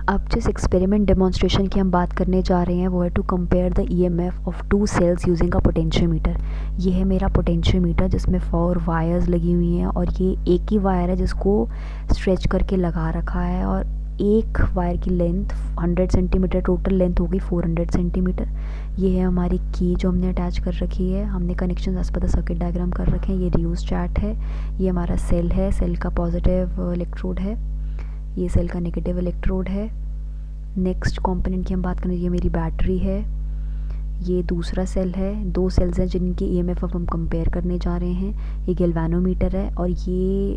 अब जिस experiment demonstration की हम बात करने जा रहे हैं वो है to compare the EMF of two cells using a potentiometer. ये है मेरा पोटेंशियोमीटर जिसमें 4 वायर्स लगी हुई हैं और ये एक ही वायर है जिसको स्ट्रेच करके लगा रखा है और एक वायर की लेंथ 100 सेंटीमीटर, टोटल लेंथ होगी 400 सेंटीमीटर। ये है हमारी की जो हमने अटैच कर रखी है। हमने कनेक्शन एज पर द सर्किट डायग्राम कर रखे हैं। ये रियूज चार्ट है। ये हमारा सेल है, सेल का पॉजिटिव इलेक्ट्रोड है, ये सेल का नेगेटिव इलेक्ट्रोड है। नेक्स्ट कंपोनेंट की हम बात करें, ये मेरी बैटरी है, ये दूसरा सेल है। 2 सेल्स हैं जिनकी ईएमएफ अब हम कंपेयर करने जा रहे हैं। ये गैल्वेनोमीटर है और ये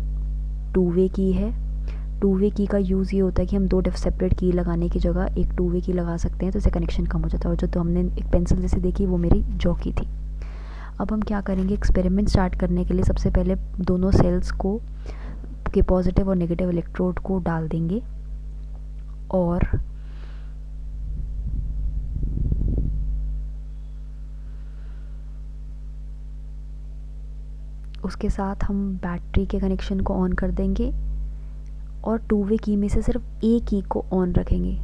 2 वे की है। 2 वे की का यूज़ ये होता है कि हम 2 सेपरेट की लगाने की जगह एक 2 वे की लगा सकते हैं, तो इससे कनेक्शन कम हो जाता है। और जो तो हमने एक पेंसिल जैसी देखी वो मेरी जॉकी थी। अब हम क्या करेंगे, एक्सपेरिमेंट स्टार्ट करने के लिए सबसे पहले दोनों सेल्स को के पॉजिटिव और नेगेटिव इलेक्ट्रोड को डाल देंगे और उसके साथ हम बैटरी के कनेक्शन को ऑन कर देंगे और 2 वे की में से सिर्फ एक की को ऑन रखेंगे।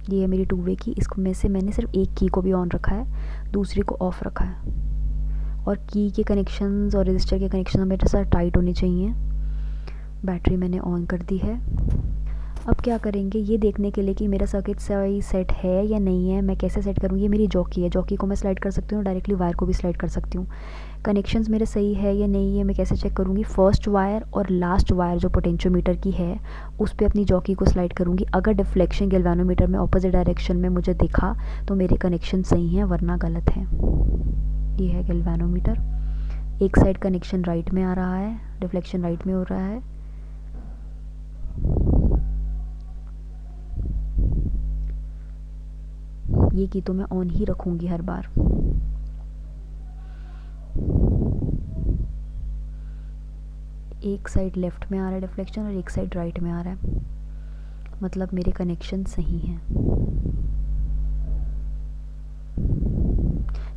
ये है मेरी 2 वे की, इसको में से मैंने सिर्फ एक की को भी ऑन रखा है, दूसरी को ऑफ रखा है। और की के कनेक्शंस और रजिस्टर के कनेक्शन मेरे साथ टाइट होने चाहिए। बैटरी मैंने ऑन कर दी है। अब क्या करेंगे, ये देखने के लिए कि मेरा सर्किट सही सेट है या नहीं है, मैं कैसे सेट करूँ। ये मेरी जॉकी है, जॉकी को मैं स्लाइड कर सकती हूँ, डायरेक्टली वायर को भी स्लाइड कर सकती हूँ। कनेक्शंस मेरे सही है या नहीं है मैं कैसे चेक करूँगी, फर्स्ट वायर और लास्ट वायर जो पोटेंशियोमीटर की है उस पर अपनी जॉकी को स्लाइड करूँगी। अगर डिफ्लेक्शन गैल्वेनोमीटर में ऑपोजिट डायरेक्शन में मुझे दिखा तो मेरे कनेक्शन सही हैं, वरना गलत हैं। ये है गैल्वेनोमीटर। एक साइड कनेक्शन राइट में आ रहा है, डिफ्लेक्शन राइट में हो रहा है। ये की तो मैं ऑन ही रखूँगी हर बार। एक साइड लेफ़्ट में आ रहा है डिफ्लेक्शन और एक साइड राइट में आ रहा है, मतलब मेरे कनेक्शन सही हैं।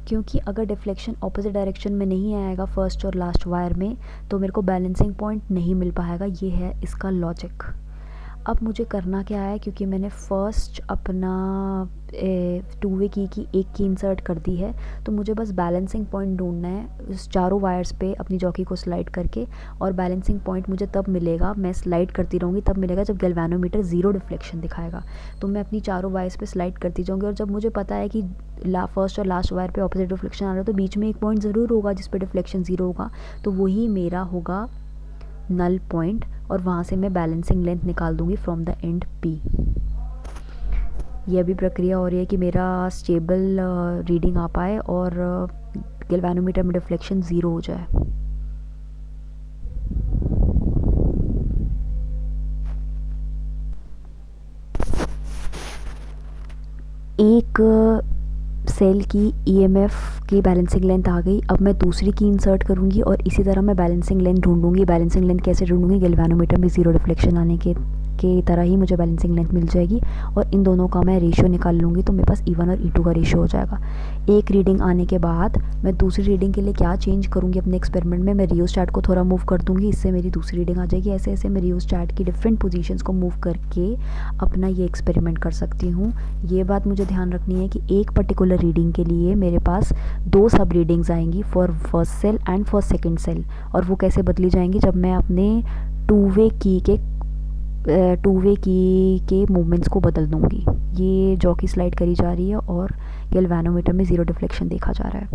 क्योंकि अगर डिफ्लेक्शन ऑपोजिट डायरेक्शन में नहीं आएगा फर्स्ट और लास्ट वायर में तो मेरे को बैलेंसिंग पॉइंट नहीं मिल पाएगा। ये है इसका लॉजिक। अब मुझे करना क्या है, क्योंकि मैंने फ़र्स्ट अपना 2 वे की एक की इंसर्ट कर दी है, तो मुझे बस बैलेंसिंग पॉइंट ढूंढना है उस चारों वायर्स पे अपनी जॉकी को स्लाइड करके। और बैलेंसिंग पॉइंट मुझे तब मिलेगा, मैं स्लाइड करती रहूँगी तब मिलेगा जब गैल्वेनोमीटर 0 डिफ्लेक्शन दिखाएगा। तो मैं अपनी चारों वायर्स पे स्लाइड करती जाऊँगी और जब मुझे पता है कि फर्स्ट और लास्ट वायर पे ऑपोजिट डिफ्लेक्शन आ रहा है तो बीच में एक पॉइंट ज़रूर होगा जिस पे डिफ्लेक्शन 0 होगा, तो वही मेरा होगा नल पॉइंट और वहाँ से मैं बैलेंसिंग लेंथ निकाल दूँगी फ्रॉम द एंड पी। यह भी प्रक्रिया हो रही है कि मेरा स्टेबल रीडिंग आ पाए और गैल्वेनोमीटर में डिफ्लेक्शन 0 हो जाए। एक सेल की ईएमएफ की बैलेंसिंग लेंथ आ गई। अब मैं दूसरी की इंसर्ट करूँगी और इसी तरह मैं बैलेंसिंग लेंथ ढूंढूंगी। बैलेंसिंग लेंथ कैसे ढूंढूंगी, गैल्वेनोमीटर में 0 डिफ्लेक्शन आने के तरह ही मुझे बैलेंसिंग लेंथ मिल जाएगी और इन दोनों का मैं रेशियो निकाल लूँगी तो मेरे पास E1 और E2 का रेशियो हो जाएगा। एक रीडिंग आने के बाद मैं दूसरी रीडिंग के लिए क्या चेंज करूँगी अपने एक्सपेरिमेंट में, मैं रियोस्टैट को थोड़ा मूव कर दूँगी, इससे मेरी दूसरी रीडिंग आ जाएगी। ऐसे ऐसे मैं रियोस्टैट की डिफरेंट पोजीशंस को मूव करके अपना ये एक्सपेरिमेंट कर सकती हूँ। ये बात मुझे ध्यान रखनी है कि एक पर्टिकुलर रीडिंग के लिए मेरे पास 2 सब रीडिंग्स आएंगी, for first cell and for second cell. और वो कैसे बदली जाएंगी, जब मैं अपने 2 वे की के मूवमेंट्स को बदल दूँगी। ये जॉकी स्लाइड करी जा रही है और गैल्वेनोमीटर में 0 डिफ्लेक्शन देखा जा रहा है।